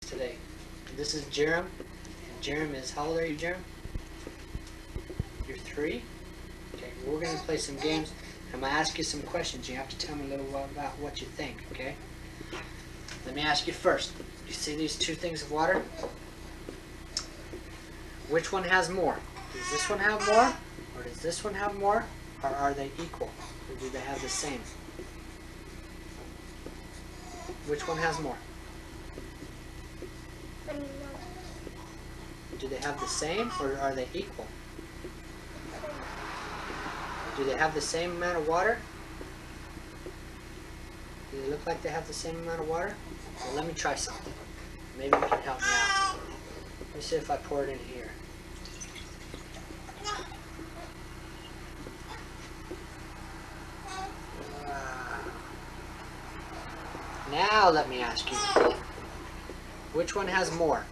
Today. This is Jerem. And Jerem is, how old are you, Jerem? You're 3? Okay, we're going to play some games. I'm going to ask you some questions. You have to tell me a little about what you think, okay? Let me ask you first. You see these two things of water? Which one has more? Does this one have more? Or does this one have more? Or are they equal? Or do they have the same? Which one has more? Do they have the same, or are they equal? Do they have the same amount of water? Do they look like they have the same amount of water? Well, let me try something. Maybe you can help me out. Let me see if I pour it in here. Now let me ask you, which one has more?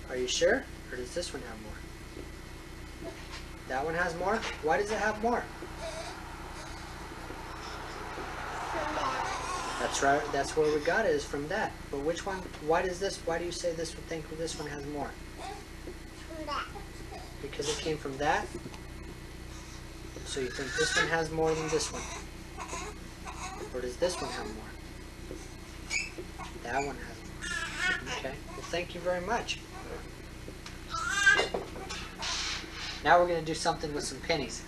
Are you sure? Or does this one have more? That one has more? Why does it have more? That's right, that's where we got it, is from that. But which one, why do you say this would think this one has more? From that. Because it came from that? So you think this one has more than this one? Or does this one have more? That one has more. Okay, well thank you very much. Now we're going to do something with some pennies.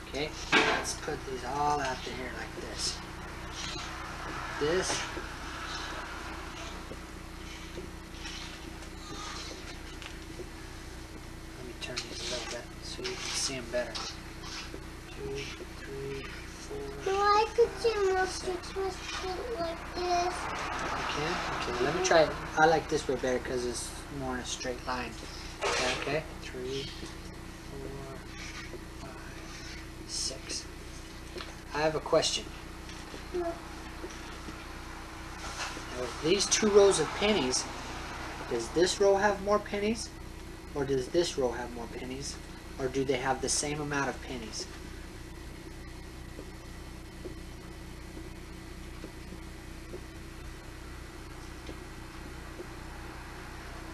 Okay, let's put these all out to here like this. This. Let me turn these a little bit so you can see them better. 2, 3, 4. No, I could see more pictures like this. You can? Okay, let me try it. I like this way better because it's more in a straight line. Okay, 3, 4, 5, 6. I have a question. No. Now, with these 2 rows of pennies, does this row have more pennies? Or does this row have more pennies? Or do they have the same amount of pennies?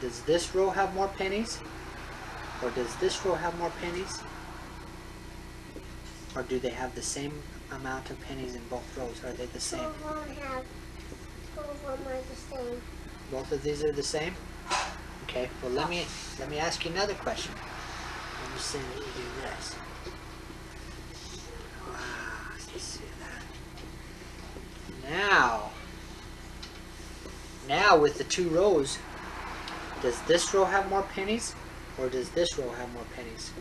Does this row have more pennies? Or does this row have more pennies? Or do they have the same amount of pennies in both rows? Are they the same? Two of them are the same. Both of these are the same? Okay, well let me ask you another question. Let me see that you do this. Wow, let's see that. Now with the 2 rows, does this row have more pennies, or does this row have more pennies?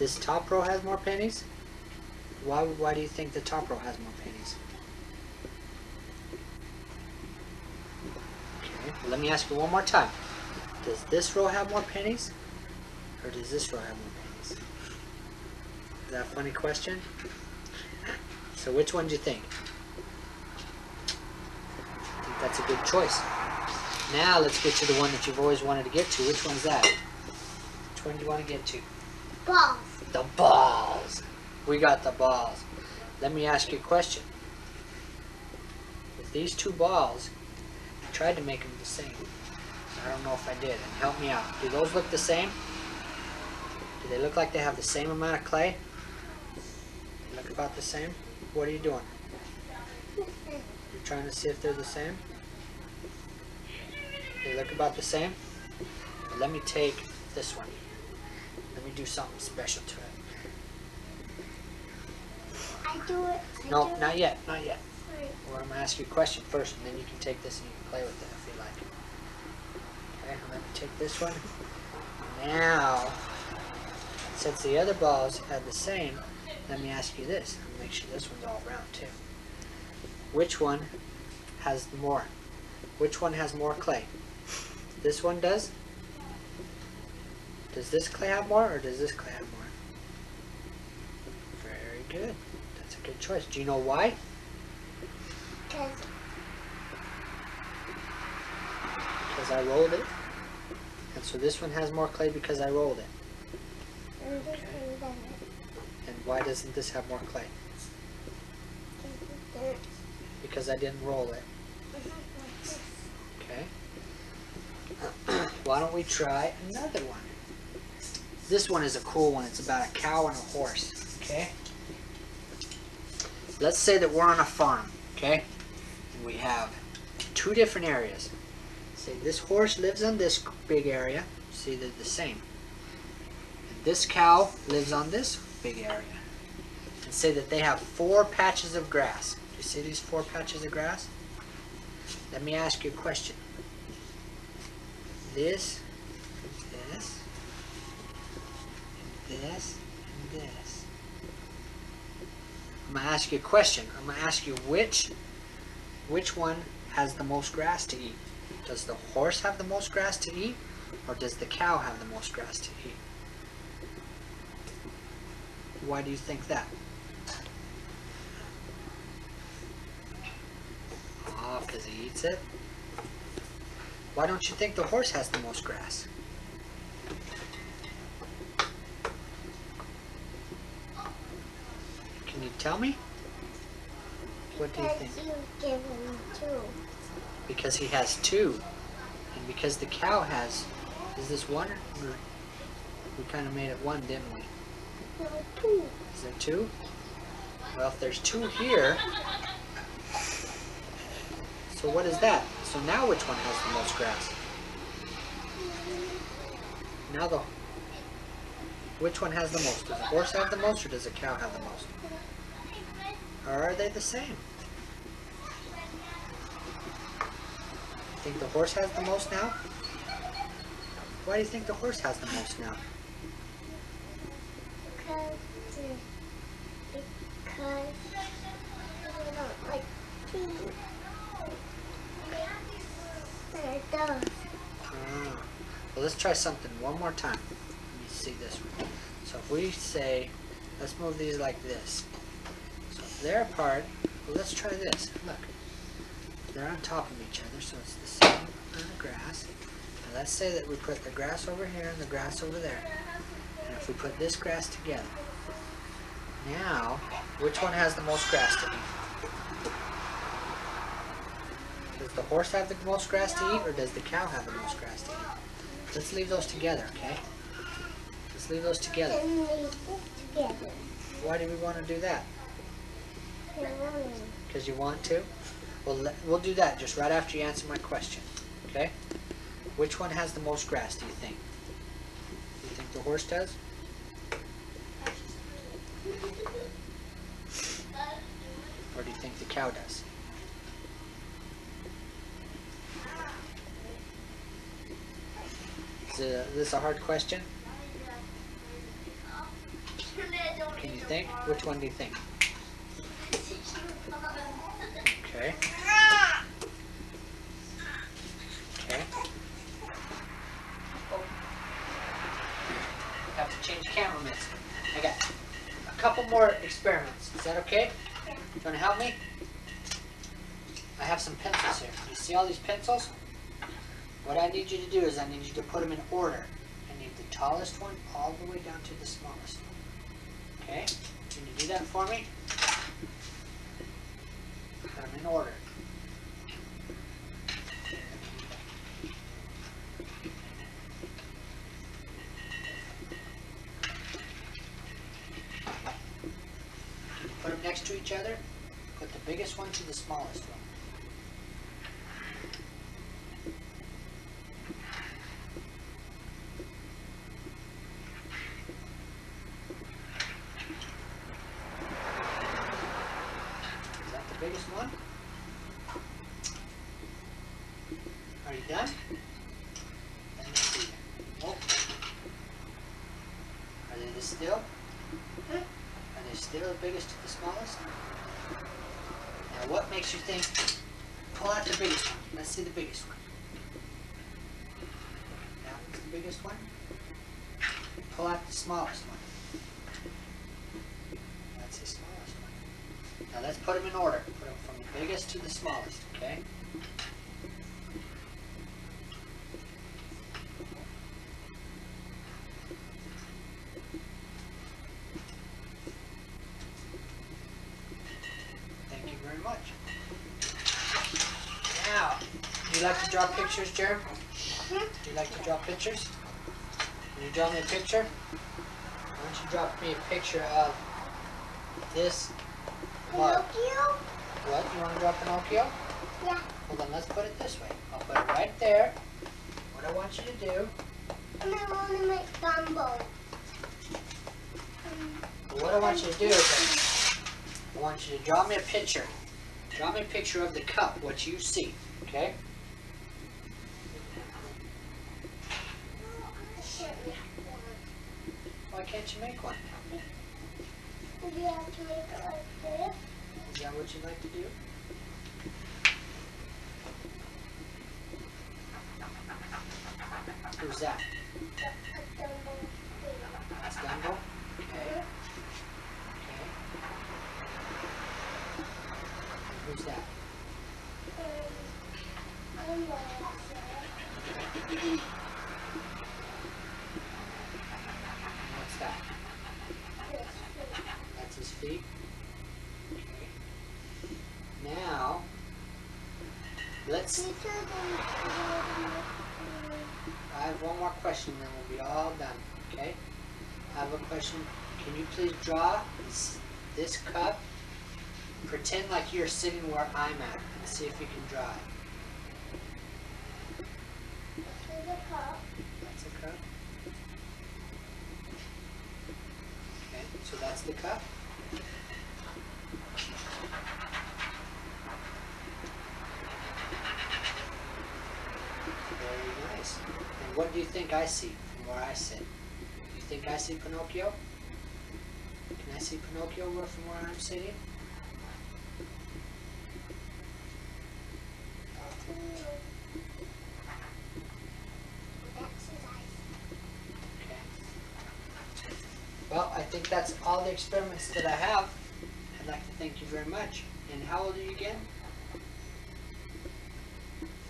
This top row has more pennies? Why do you think the top row has more pennies? Okay, well, let me ask you one more time. Does this row have more pennies, or does this row have more pennies? Is that a funny question? So which one do you think? I think that's a good choice. Now let's get to the one that you've always wanted to get to. Which one's that? Which one do you want to get to? Balls. The balls. We got the balls. Let me ask you a question. With these 2 balls, I tried to make them the same. I don't know if I did. And help me out. Do those look the same? Do they look like they have the same amount of clay? They look about the same? What are you doing? You're trying to see if they're the same? They look about the same? But let me take this one. Let me do something special to it. I do it. No, not yet, not yet. Right. Well, I'm going to ask you a question first, and then you can take this and you can play with it if you like. Okay, let me take this one. Now, since the other balls had the same, let me ask you this. I'm going to make sure this one's all round too. Which one has more? Which one has more clay? This one does? Does this clay have more, or does this clay have more? Very good. That's a good choice. Do you know why? Because Because I rolled it. And so this one has more clay because I rolled it. and this one doesn't. And why doesn't this have more clay? Because I didn't roll it. Okay. Why don't we try another one? This one is a cool one. It's about a cow and a horse. Okay. Let's say that we're on a farm. Okay. And we have two different areas. Say this horse lives on this big area. See, they're the same. And this cow lives on this big area. And say that they have 4 patches of grass. Do you see these 4 patches of grass? Let me ask you a question. This, this, and this. I'm going to ask you a question. I'm going to ask you which one has the most grass to eat. Does the horse have the most grass to eat, or does the cow have the most grass to eat? Why do you think that? Oh, because he eats it? Why don't you think the horse has the most grass? Can you tell me? What do you think? Because you give him 2. Because he has 2. And because the cow has... Is this 1? Or we kind of made it 1, didn't we? No, 2. Is there 2? Well, if there's 2 here... So what is that? So now which one has the most grass? Now which one has the most? Does the horse have the most, or does the cow have the most? Or are they the same? Think the horse has the most now? Why do you think the horse has the most now? Because you don't like tea. It does. Well, let's try something one more time. Let me see this one. So if we say, let's move these like this. So if they're apart, well, let's try this. Look, they're on top of each other, so it's the same amount of grass. Now let's say that we put the grass over here and the grass over there. And if we put this grass together, now, which one has the most grass to eat? Does the horse have the most grass to eat, or does the cow have the most grass to eat? Let's leave those together, okay? Let's leave those together. And leave it together. Why do we want to do that? Because you want to? Well, we'll do that just right after you answer my question, okay? Which one has the most grass, do you think? Do you think the horse does? Or do you think the cow does? Is this a hard question? Can you think? Which one do you think? Okay. Okay. Oh. Have to change camera mitts. I got a couple more experiments. Is that okay? You want to help me? I have some pencils here. You see all these pencils? What I need you to do is I need you to put them in order. I need the tallest one all the way down to the smallest one. Okay? Can you do that for me? Put them in order. Put them next to each other. Put the biggest one to the smallest one. Biggest one. Are you done? Let me see. Oh. Are they still? Are they still the biggest to the smallest? Now what makes you think, pull out the biggest one. Let's see the biggest one. That one's the biggest one. Pull out the smallest one. That's the smallest one. Now let's put them in order. Put them from the biggest to the smallest, okay? Thank you very much. like to draw pictures, Jared? Do you like to draw pictures? Can you draw me a picture? Why don't you draw me a picture of this mug? Pinocchio? What? You want to draw Pinocchio? Yeah. Hold on, let's put it this way. I'll put it right there. What I want you to do, And I want to make Dumbo. what I want you to do is I want you to draw me a picture. Draw me a picture of the cup, what you see, okay? Why can't you make one? You have to make it like this. Is that what you'd like to do? Who's that? A Dumbo thing. That's Dumbo? Okay. Okay. Who's that? I don't know what to say. What's that? This thing. That's his feet. Okay. Now, let's. You said I have one more question, then we'll be all done. Okay? I have a question. Can you please draw this cup? Pretend like you're sitting where I'm at, and see if you can draw it. this is a cup. That's a cup. Okay, so that's the cup. Very nice. And what do you think I see from where I sit? Do you think I see Pinocchio? Can I see Pinocchio from where I'm sitting? Okay. Well, I think that's all the experiments that I have. I'd like to thank you very much. And how old are you again?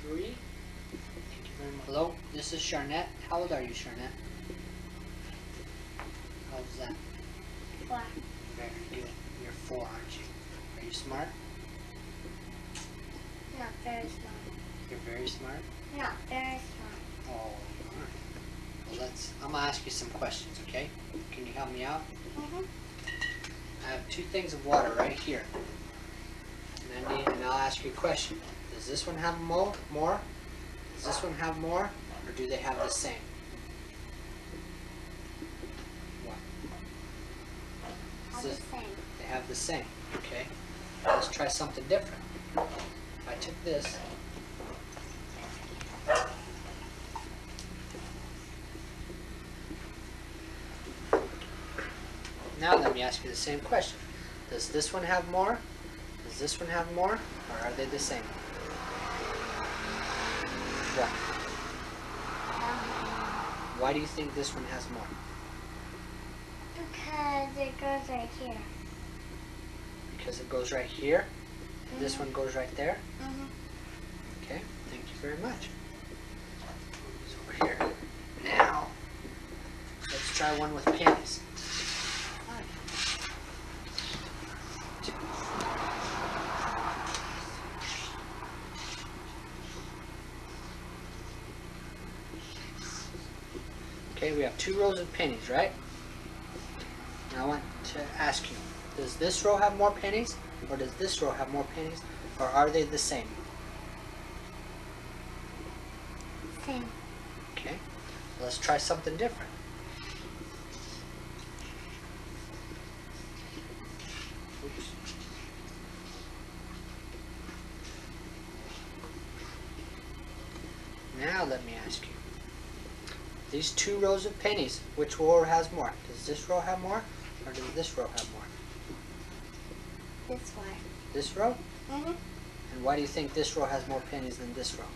3? Thank you very much. Hello, this is Charnette. How old are you, Charnette? How old is that? 4. Very good. You're 4, aren't you? Are you smart? Not very smart. You're very smart? Not very smart. Oh, you are. Well, I'm gonna ask you some questions, okay? Can you help me out? I have 2 things of water right here. And I'll ask you a question. Does this one have more? Does this one have more? Or do they have the same? What? All Is the this- same. They have the same, okay? Let's try something different. If I took this, now let me ask you the same question. Does this one have more? Does this one have more? Or are they the same? What? Why do you think this one has more? Because it goes right here. Because it goes right here. This one goes right there. Okay, thank you very much. It's over here. Now, let's try one with pennies. Okay, we have 2 rows of pennies, right? Now I want to ask you, does this row have more pennies? Or does this row have more pennies? Or are they the same? Same. Okay, let's try something different. Oops. Now let me ask you. These 2 rows of pennies, which row has more? Does this row have more? Or does this row have more? This one. This row? And why do you think this row has more pennies than this row?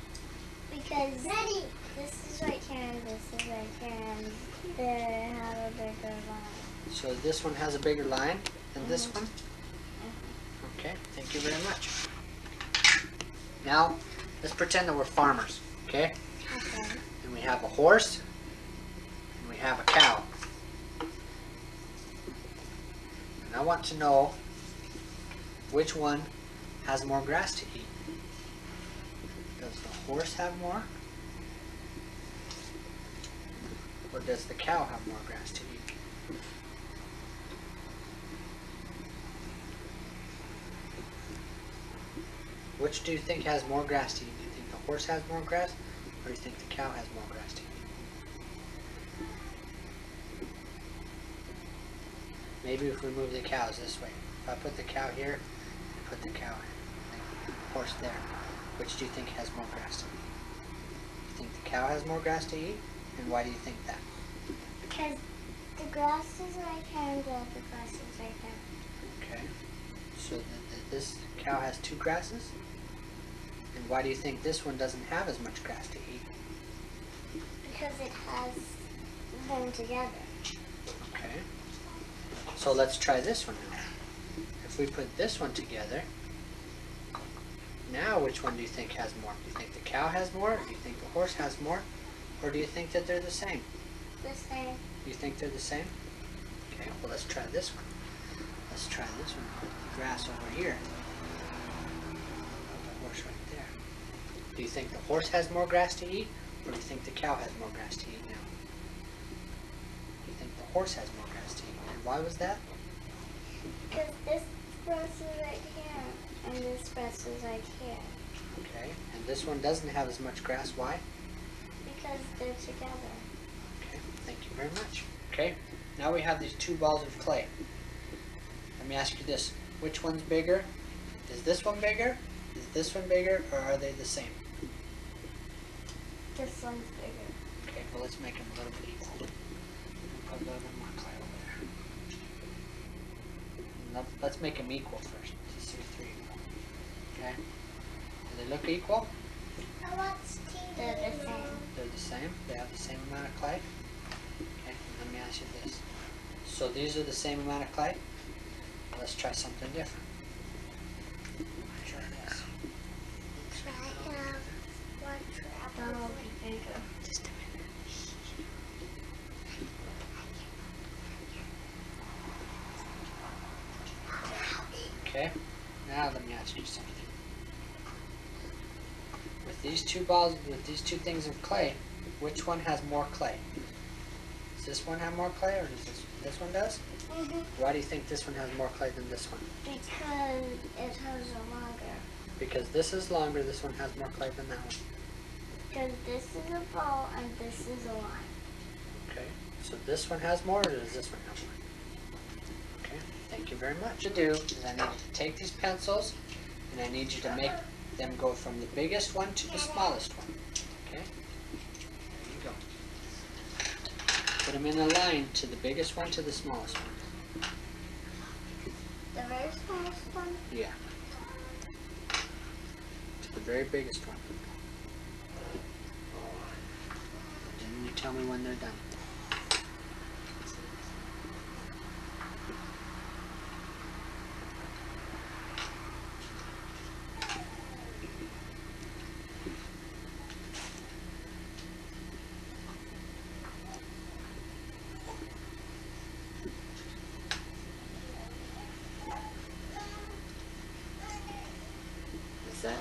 Because this is right here and this is right here and they have a bigger line. So this one has a bigger line than this one? Okay, thank you very much. Now, let's pretend that we're farmers, okay? Okay. And we have a horse, and we have a cow. And I want to know which one has more grass to eat. Does the horse have more? Or does the cow have more grass to eat? Which do you think has more grass to eat? Do you think the horse has more grass, or do you think the cow has more grass to eat? Maybe if we move the cows this way. If I put the cow here, and put the cow and the horse there, which do you think has more grass to eat? You think the cow has more grass to eat? And why do you think that? Because the grass is right here and the other grass is right there. Okay. So this cow has two grasses? And why do you think this one doesn't have as much grass to eat? Because it has them together. Okay. So let's try this one now. If we put this one together, now which one do you think has more? Do you think the cow has more? Do you think the horse has more? Or do you think that they're the same? The same. You think they're the same? Okay, well let's try this one. Let's try this one. Put the grass over here. The horse right there. Do you think the horse has more grass to eat? Or do you think the cow has more grass to eat now? Do you think the horse has more grass to eat? And why was that? Because this grass is right here and this grass is right here. Okay, and this one doesn't have as much grass. Why? Because they're together. Okay, thank you very much. Okay, now we have these two balls of clay. Let me ask you this. Which one's bigger? Is this one bigger? Is this one bigger? Or are they the same? This one's bigger. Okay, well let's make them a little bit equal. Put a little bit more clay over there. Let's make them equal first to see if they're equal. Okay? Do they look equal? They're the same. They're the same? They have the same amount of clay? Okay, let me ask you this. So these are the same amount of clay? Let's try something different. Try this. That'll be bigger. Just a minute. Okay, now let me ask you something. With these two balls, with these two things of clay, which one has more clay? Does this one have more clay, or does this one does? Mm-hmm. Why do you think this one has more clay than this one? Because it has a longer. Because this is longer, this one has more clay than that one. Because this is a ball and this is a line. Okay, so this one has more, or does this one have more? Okay, thank you very much. What to do is I need you to take these pencils, and I need you to make them go from the biggest one to the smallest one. Okay, there you go. Put them in a line to the biggest one to the smallest one. The very smallest one? Yeah. To the very biggest one. Then you tell me when they're done.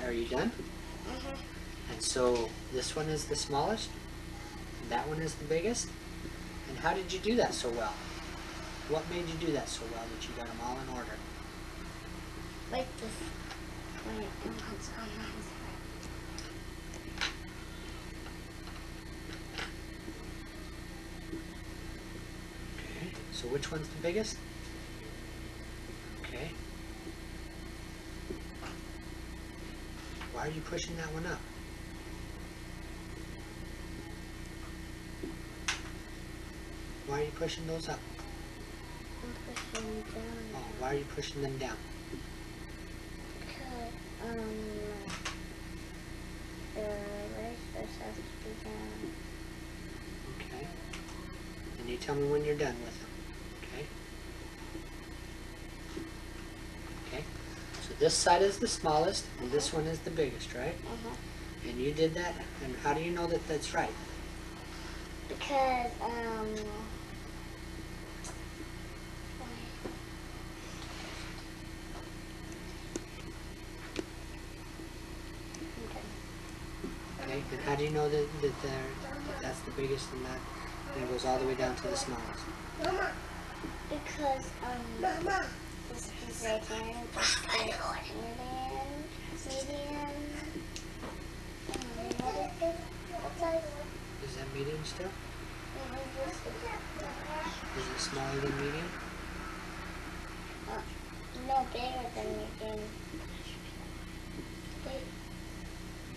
Are you done? Mm-hmm. And so this one is the smallest, and that one is the biggest. And how did you do that so well? What made you do that so well that you got them all in order? Like this. Wait, and one's on that side. Okay, so which one's the biggest? Okay. Why are you pushing that one up? Why are you pushing those up? I'm pushing them down. Oh, why are you pushing them down? Because, the racers have to be down. Okay. And you tell me when you're done with them. Okay? Okay. So this side is the smallest, and this one is the biggest, right? And you did that, and how do you know that that's right? Because, How do you know that that's the biggest and that and it goes all the way down to the smallest? Because this is right here. This is medium. What is this? What size? Is that medium still? This Is it smaller than medium? no, bigger than medium.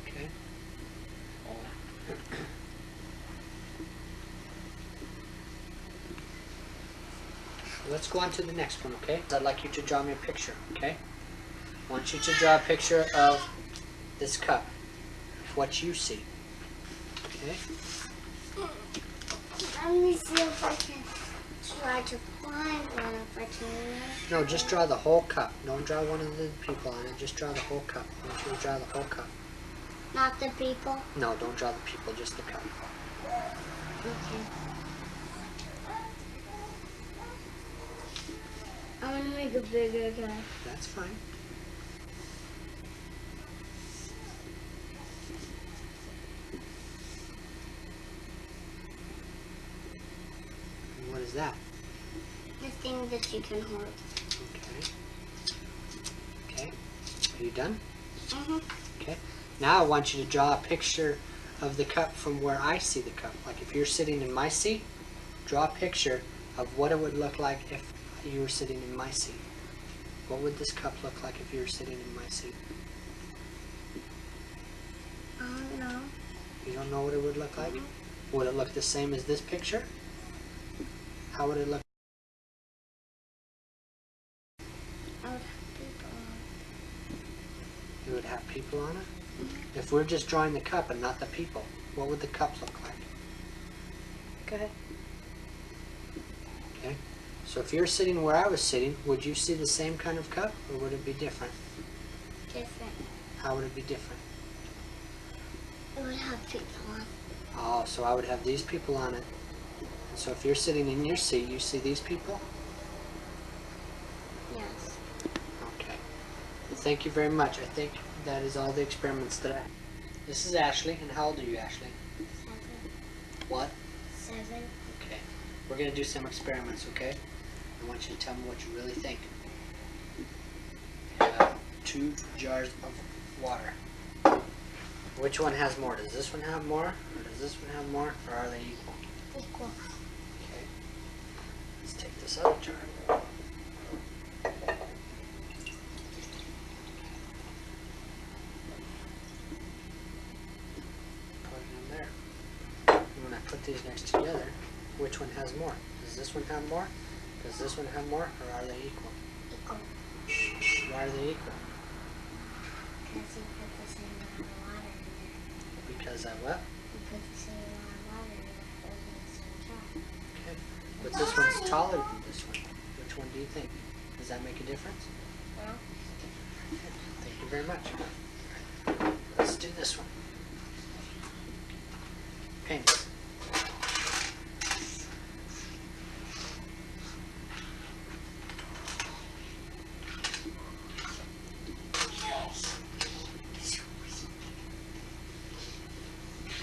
Okay. Let's go on to the next one, okay? I'd like you to draw me a picture, okay? I want you to draw a picture of this cup, what you see, okay? Let me see if I can try to find one if I can. No, just draw the whole cup. Don't draw one of the people on it. Just draw the whole cup. I want you to draw the whole cup. Not the people? No, don't draw the people, just the cup. Okay. I'm gonna make a bigger guy. That's fine. What is that? The thing that you can hold. Okay. Okay. Are you done? Mm-hmm. Okay. Now I want you to draw a picture of the cup from where I see the cup. Like if you're sitting in my seat, draw a picture of what it would look like if you were sitting in my seat. What would this cup look like if you were sitting in my seat? I don't know. You don't know what it would look like? Would it look the same as this picture? How would it look? I would have people on. It would have people on it? If we're just drawing the cup and not the people, what would the cup look like? Go ahead. Okay. So if you're sitting where I was sitting, would you see the same kind of cup or would it be different? Different. How would it be different? It would have people on. Oh, so I would have these people on it. And so if you're sitting in your seat, you see these people? Yes. Okay. Well, thank you very much. I think that is all the experiments that I... This is Ashley, and how old are you, Ashley? 7. What? 7. Okay. We're going to do some experiments, okay? I want you to tell me what you really think. You have 2 jars of water. Which one has more? Does this one have more? Or does this one have more? Or are they equal? Equal. Okay. Let's take this other jar. Put it in there. And when I put these next together, which one has more? Does this one have more? Does this one have more? Or are they equal? Equal. Why are they equal? Because you put the same amount of water in there. Because I what? You put the same amount of water in there. Those in the same jar. Okay. But this one's taller than this one. Which one do you think? Does that make a difference? No? Thank you very much. Let's do this one. Pins.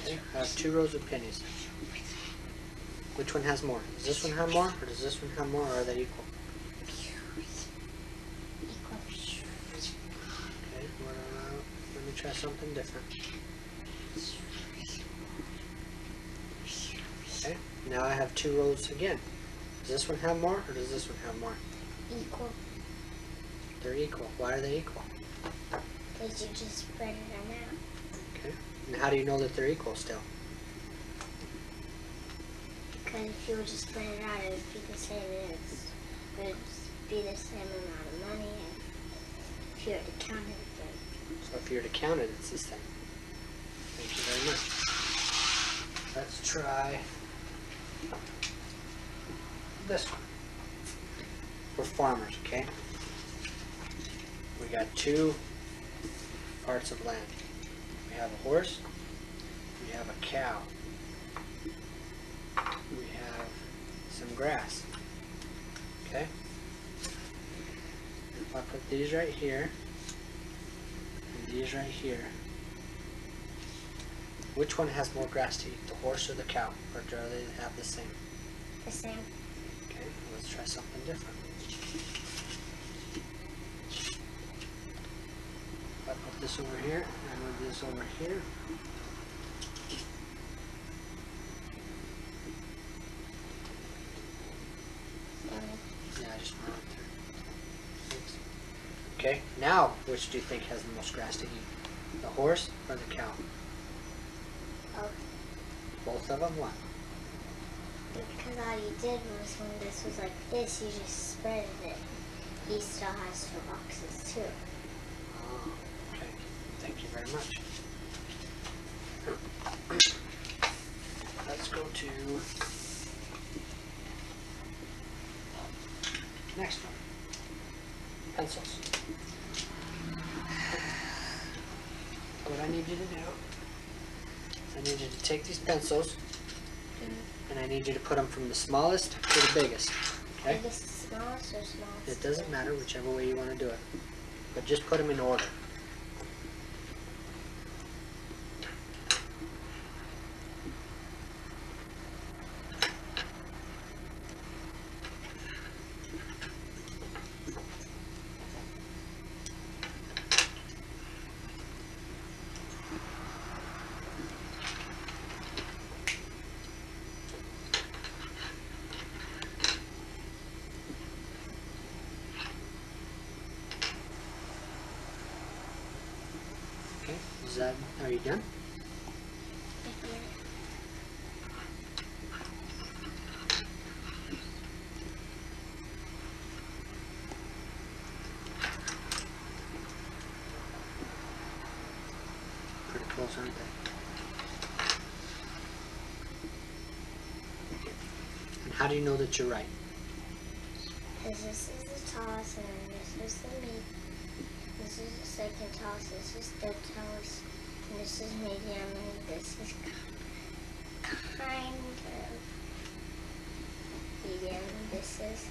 Okay, I have 2 rows of pennies. Which one has more? Does this one have more, or does this one have more, or are they equal? Equal. Okay, well, let me try something different. Okay, now I have 2 rows again. Does this one have more, or does this one have more? Equal. They're equal. Why are they equal? Because you just spread it out. Okay, and how do you know that they're equal still? Because if you would just spread it out, it would be the same as, it would be the same amount of money. And if you were to count it, then So if you were to count it, it's the same. Thank you very much. Let's try this one. We're farmers, okay? We got 2 parts of land. We have a horse, we have a cow, we have some grass, okay? If I put these right here, and these right here, Which one has more grass to eat, the horse or the cow? Or do they have the same? The same. Okay, let's try something different. I put this over here, and move this over here. Yeah, I just ran it through. Thanks. Okay, now which do you think has the most grass to eat? The horse or the cow? Oh, Both of them? What? because all you did was when this was like this, you just spread it. He still has 2 boxes too. Oh, okay. Thank you very much. Let's go to next one. Pencils. What I need you to do, I need you to take these pencils and I need you to put them from the smallest to the biggest. Okay? Biggest to smallest or smallest? It doesn't matter, whichever way you want to do it. But just put them in order. Okay, are you done? Pretty close, aren't they? And how do you know that you're right? Because this is the tallest, and then this is the medium. This is the second tallest, this is the tallest, and this is medium, and this is kind of medium, and this is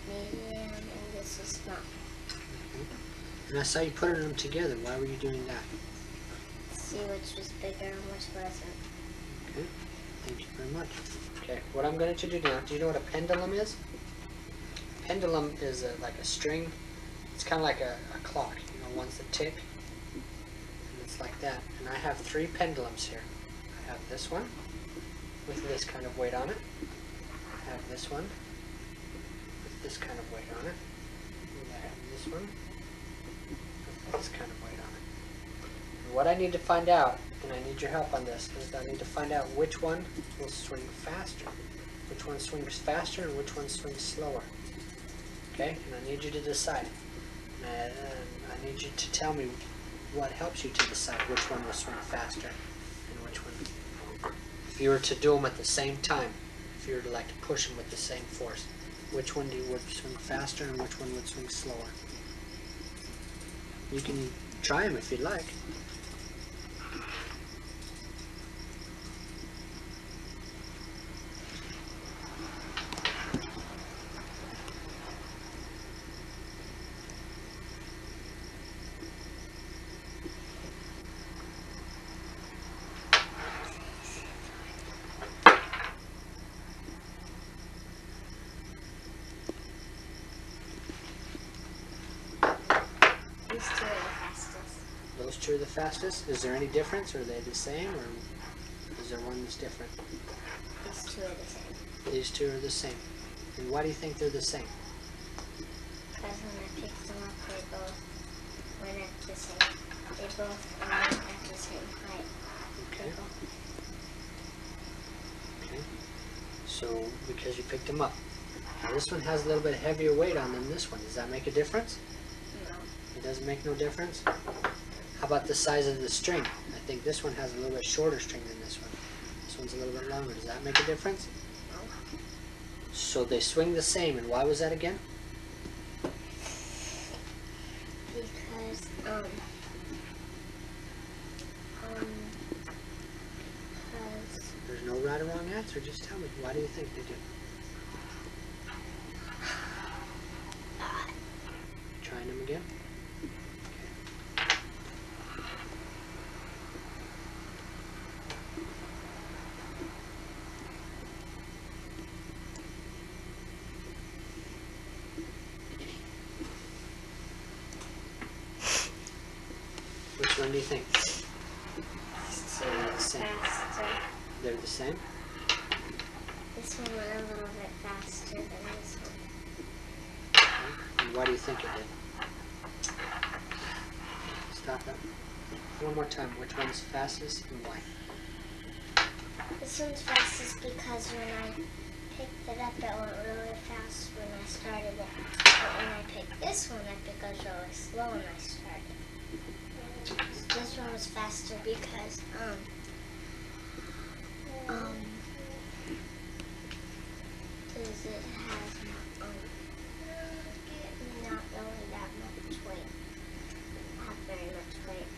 medium, and this is small. And I saw you putting them together. Why were you doing that? See which was bigger and which wasn't. Okay, thank you very much. Okay, what I'm going to do now, do you know what a pendulum is? Pendulum is like a string. It's kind of like a clock, you know, ones that tick. And it's like that. And I have 3 pendulums here. I have this one with this kind of weight on it. I have this one with this kind of weight on it. And I have this one with this kind of weight on it. And what I need to find out, and I need your help on this, is I need to find out which one will swing faster. Which one swings faster and which one swings slower. Okay? And I need you to decide. And I need you to tell me what helps you to decide which one will swing faster and which one. If you were to do them at the same time, if you were to like to push them with the same force, which one would swing faster and which one would swing slower? You can try them if you'd like. These 2 are the fastest. Those 2 are the fastest. Is there any difference? Are they the same, or is there one that's different? These 2 are the same. These 2 are the same. And why do you think they're the same? Because when I picked them up, they both went at the same. They both went at the same height. Okay. Okay. So, because you picked them up. Now this one has a little bit heavier weight on than this one. Does that make a difference? No. It doesn't make no difference? How about the size of the string? I think this one has a little bit shorter string than this one. This one's a little bit longer. Does that make a difference? No. So they swing the same, and why was that again? Because, because There's no right or wrong answer. Just tell me. Why do you think they do? Trying them again? do you think? They're the same. Faster. They're the same? This one went a little bit faster than this one. And why do you think it did? Stop it. One more time. Which one's fastest and why? This one's fastest because when I picked it up, it went really fast when I started it. But when I picked this one up, it goes really slow when I started. This one was faster because because it has not really that much weight. Not very much weight.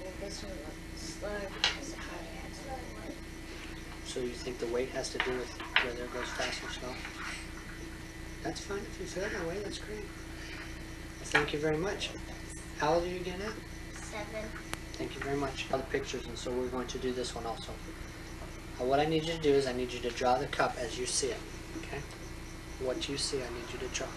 And this one was slower because it hardly has any weight. So you think the weight has to do with whether it goes fast or slow? That's fine. If you feel that way, that's great. Well, thank you very much. How old are you again now? 7. Thank you very much. All the pictures, and so we're going to do this one also. What I need you to do is I need you to draw the cup as you see it. Okay? What you see, I need you to draw.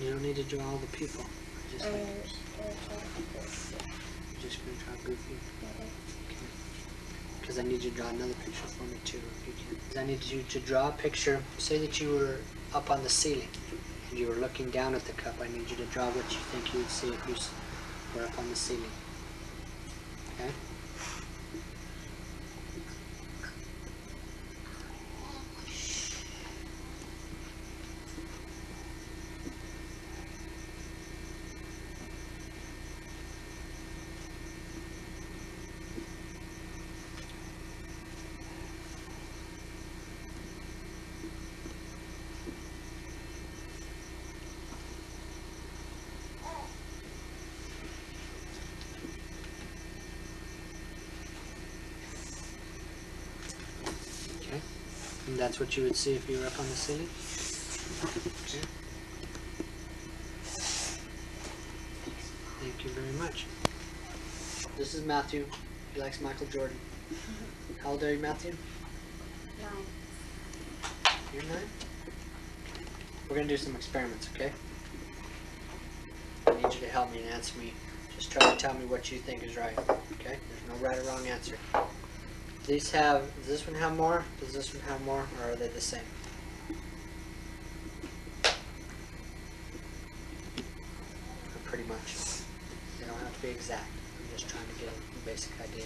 You don't need to draw all the people. You're just going to draw Goofy. Because I need you to draw another picture for me too, if you can. I need you to draw a picture. Say that you were up on the ceiling and you were looking down at the cup. I need you to draw what you think you would see if you were up on the ceiling. Okay? And that's what you would see if you were up on the ceiling? Okay. Thank you very much. This is Matthew. He likes Michael Jordan. How old are you, Matthew? 9. You're 9? We're going to do some experiments, okay? I need you to help me and answer me. Just try to tell me what you think is right, okay? There's no right or wrong answer. Does this one have more? Does this one have more? Or are they the same? Pretty much. They don't have to be exact. I'm just trying to get a basic idea.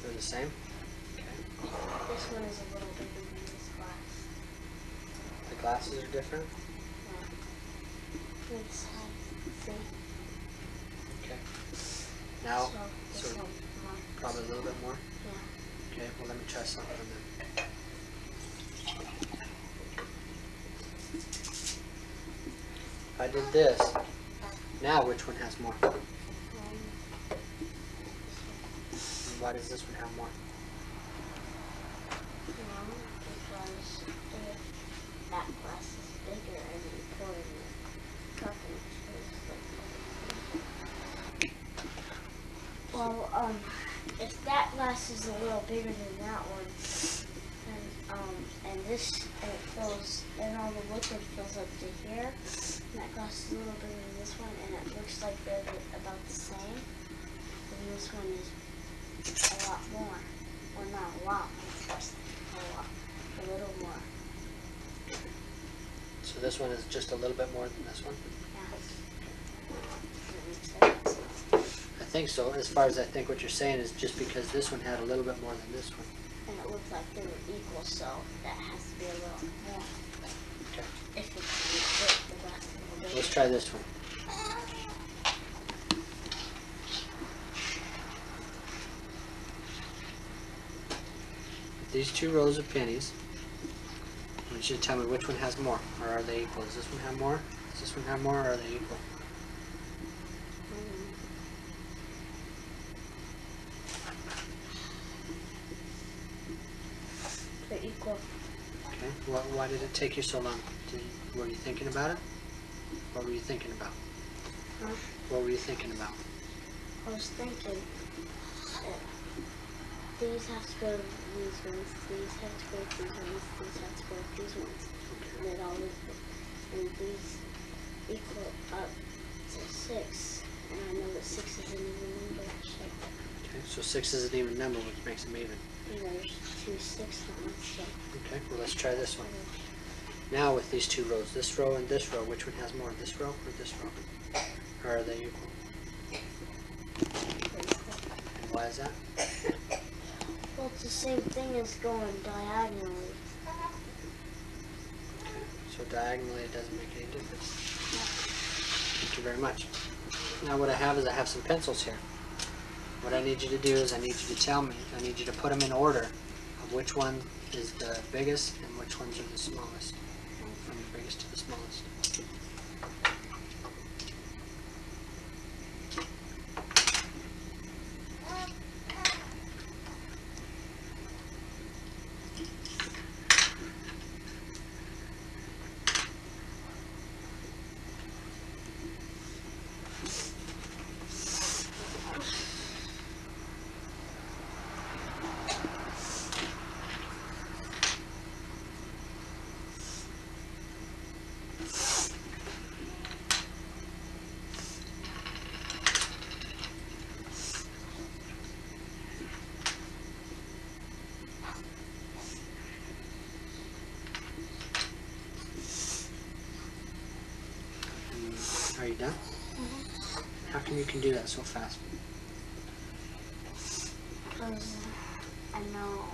They're the same? Okay. This one is a little bigger than this glass. The glasses are different? This side, see? Okay. Now, So so this one more. probably a little bit more? Yeah. Okay, well let me try something then. If I did this, now which one has more? And why does this one have more? Because that glass is bigger and you pour in the cup and it's well, if that glass is a little bigger than that one, and this, and it fills, and all the liquid fills up to here, and that glass is a little bigger than this one, and it looks like they're about the same, then this one is a lot more. Well, not a lot, a little more. So this one is just a little bit more than this one? Yeah. Does that make sense? I think so. As far as I think what you're saying is just because this one had a little bit more than this one. And it looked like they were equal, so that has to be a little more. Okay. If it's the glass is a little bigger. Let's try this one. these two rows of pennies, I want you to tell me which one has more, or are they equal? Does this one have more? Does this one have more, or are they equal? They're equal. Okay. Why did it take you so long? Were you thinking about it? What were you thinking about? Huh? What were you thinking about? I was thinking that these have to go to these ones, these have to go to these ones, these have to go to these ones. Okay. And it all and these equal up to 6. And I know that 6 is an even number, so Okay. So 6 is an even number, which makes them even. there's 2 6 ones, so Okay. Well, let's try this one. Now with these two rows, this row and this row, which one has more, this row or this row? Or are they equal? And why is that? well, it's the same thing as going diagonally. Okay. So diagonally it doesn't make any difference. Thank you very much. Now what I have is I have some pencils here. What I need you to do is I need you to tell me, I need you to put them in order of which one is the biggest and which ones are the smallest. From the biggest to the smallest. Are you done? How come you can do that so fast? Because I know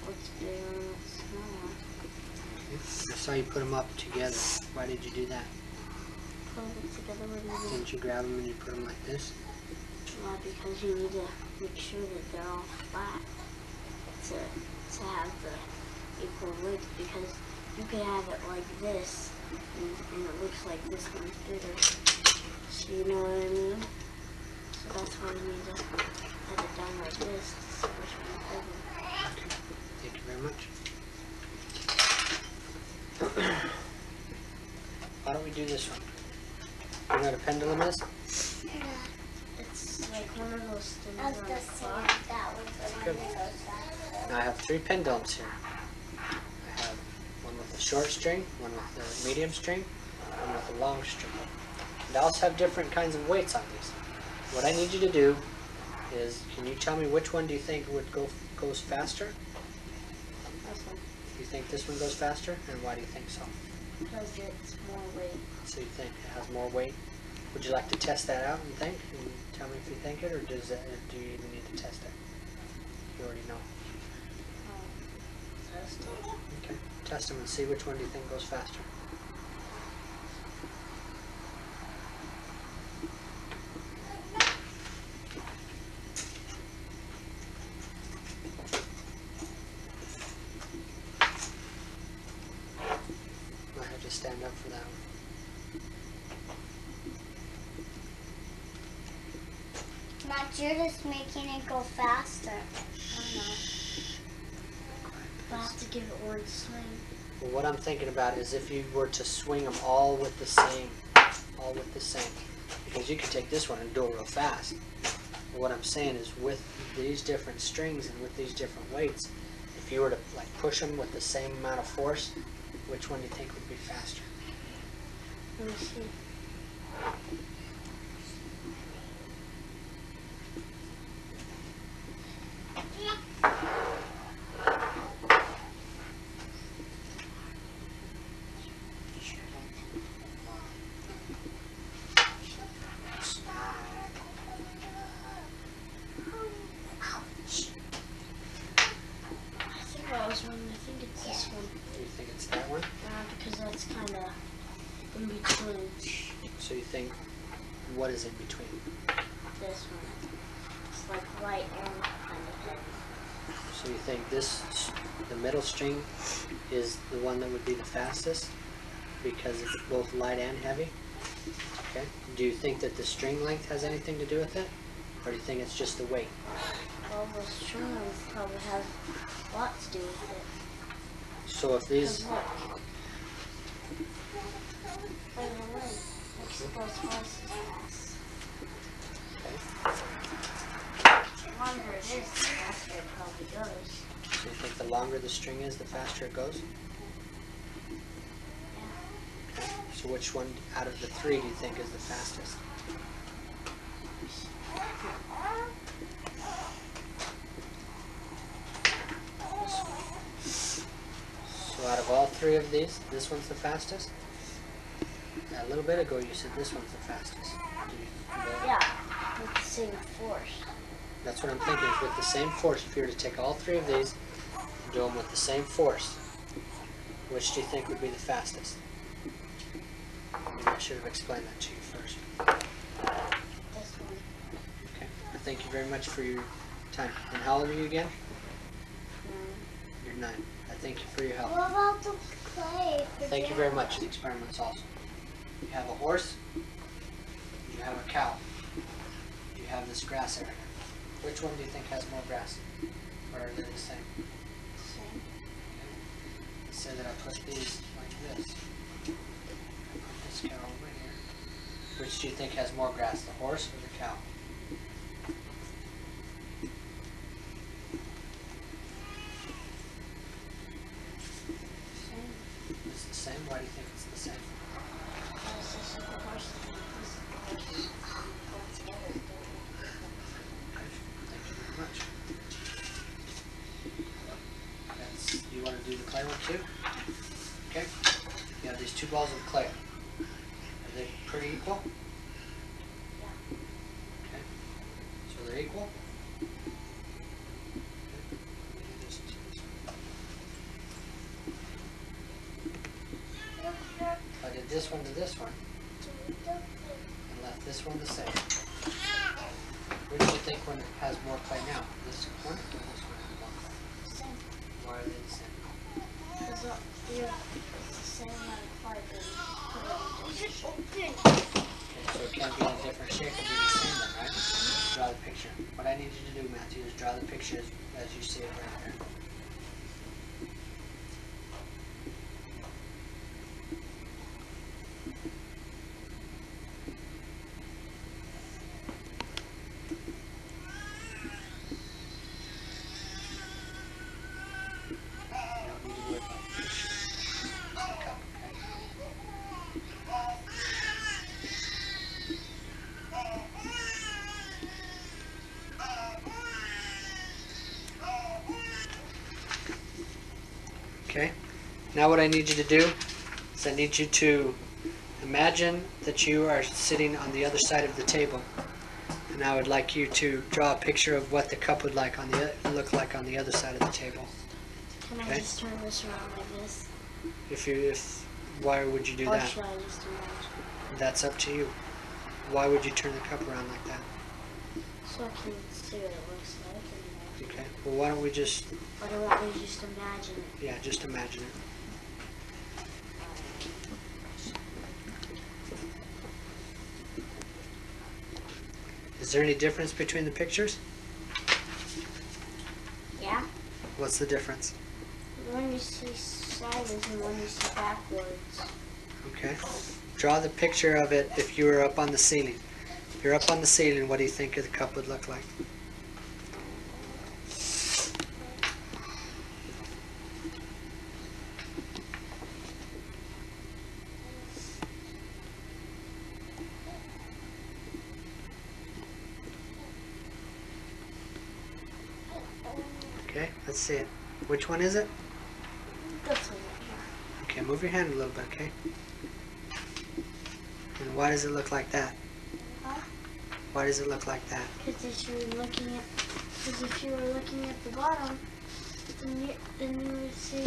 what's bigger and what's smaller. I saw you put them up together. Why did you do that? Put them together with me. Didn't you grab them and you put them like this? Well, because you need to make sure that they're all flat to have the equal width, because you can have it like this and it looks like this one's bigger. So you know what I mean? So that's why you need to have it done like this to see which one's bigger. Okay. Thank you very much. Why don't we do this one? You know what a pendulum is? It's like one of those things I was on gonna the say clock. that was the one Good. that goes back. Now I have 3 pendulums here. I have one with a short string, one with a medium string, one with a long string. And I also have different kinds of weights on these. What I need you to do is, can you tell me which one do you think goes faster? This one. You think this one goes faster? And why do you think so? Because it's more weight. So you think it has more weight? Would you like to test that out and think? And tell me if you think it, or do you even need to test it? You already know. Test it. Okay. Test them and see which one do you think goes faster. I have to stand up for that one. Not you're just making it go faster. I know. But I have to give it one swing. Well, what I'm thinking about is if you were to swing them all with the same, because you could take this one and do it real fast. But what I'm saying is with these different strings and with these different weights, if you were to like push them with the same amount of force, which one do you think would be faster? Let me see. I think it's this one. You think it's that one? Because that's kind of in between So you think, what is in between? this one. It's like right and kind of heavy. So you think the middle string is the one that would be the fastest because it's both light and heavy? Okay. Do you think that the string length has anything to do with it? Or do you think it's just the weight? Well, the string length probably has a lot to do with it. So if these... Because look. Wait, makes it go twice as fast. Okay. The longer it is, the faster it probably goes. So you think the longer the string is, the faster it goes? Yeah. Okay. So which one out of the three do you think is the fastest? So out of all three of these, this one's the fastest? A little bit ago you said this one's the fastest. Yeah, with the same force. That's what I'm thinking, is with the same force, if you were to take all three of these and do them with the same force, which do you think would be the fastest? Maybe I should have explained that to you first. This one. Okay, thank you very much for your time. And how old are you again? 9. You're 9. I thank you for your help. What about the clay? Thank you very much. The experiment's awesome. You have a horse, you have a cow, you have this grass area. Which one do you think has more grass? Or are they the same? Same. Let's say that I put these like this. I put this cow over here. Which do you think has more grass, the horse or the cow? Same. It's the same? Why do you think it's the same? Because this is the horse and this is the horse. Go together. Okay, thank you very much. You want to do the clay one too? Okay. You have these two balls of clay. Are they pretty equal? Yeah. Okay. So they're equal? If I did this one to this one and left this one the same, which do you think one has more clay now? This one or this one has more clay? Same. Why are they the same? Because it's the same amount of clay, but Okay, so it can't be in a different shape, it'll be the same then, right? Draw the picture. What I need you to do, Matthew, is draw the picture as you see it right there. You don't need to worry about the picture. Just the cup, okay? Okay, now what I need you to do is I need you to imagine that you are sitting on the other side of the table, and I would like you to draw a picture of what the cup would look like on the other side of the table. can I Okay. just turn this around like this? Why would you do Or that? should I just imagine? That's up to you. Why would you turn the cup around like that? So I can see what it looks like. Okay, well why don't we just, Or do I want to just imagine it? yeah, just imagine it. Is there any difference between the pictures? Yeah? What's the difference? One you see sideways and one you see backwards. Okay. Draw the picture of it if you were up on the ceiling. If you're up on the ceiling, what do you think the cup would look like? Okay, let's see it. Which one is it? This one right here. Okay, move your hand a little bit, okay? And why does it look like that? Huh? Why does it look like that? Because if you were looking at the bottom, then you would see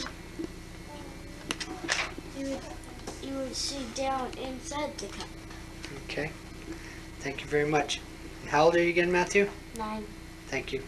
you would see down inside the cup. Okay. Thank you very much. And how old are you again, Matthew? 9. Thank you.